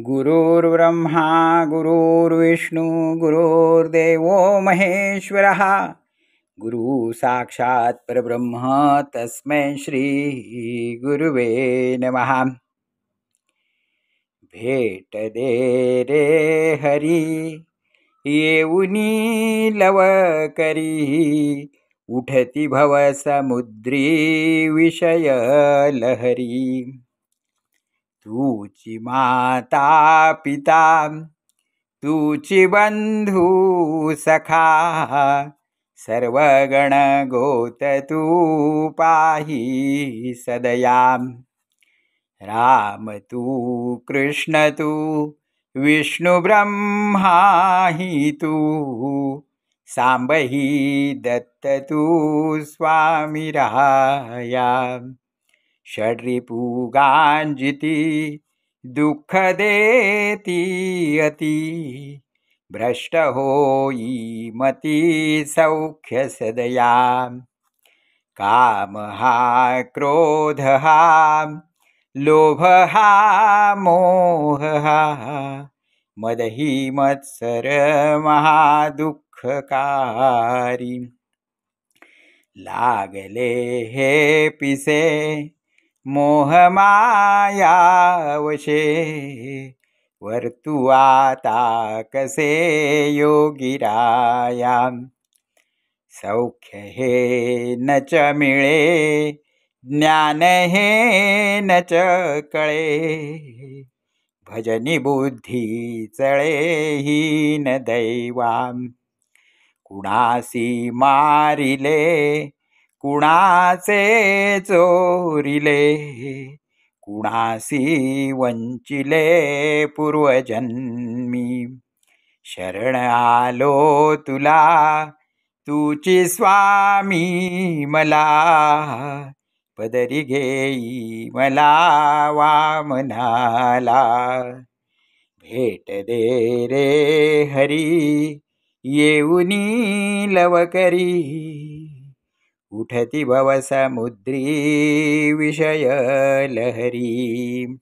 गुरुर्ब्रह्मा गुरुर्विष्णू गुरुर्देवो महेश्वरः गुरु साक्षात् परब्रह्म तस्मै श्री गुरुवे नमः। भेट दे रे हरी येऊनी लव करी, उठती भव समुद्री विषय लहरी। तूची माता पिता तूची बंधू सखा, सर्वगण गोत तू पाही सदया। राम तू कृष्ण तू विष्णु ब्रह्मा ही तू, सांबही दत्त तू स्वामी राया। षड्रिपू गांजिती दुःख देती अति, भ्रष्ट होई मती सौख्य सदया। काम हा क्रोध हा लोभ हा मोह हा, मद ही मत्सर महादुःखकारी। लागले हे पिसे मोह माया वशे, वर्तू आता कसे योगी राया। सौख्य हे न च मिळे ज्ञान हे न च कळे, भजनी बुद्धी चळे हीन दैवा। कुणासी मारिले कुणाचे चोरिले, कुणासी वंचिले पूर्वजन्मी। शरण आलो तुला तूची स्वामी मला, पदरी घेई मला वामनाला। भेट दे रे हरी येऊनी लव करी, उठती भव समुद्री विषय लहरी।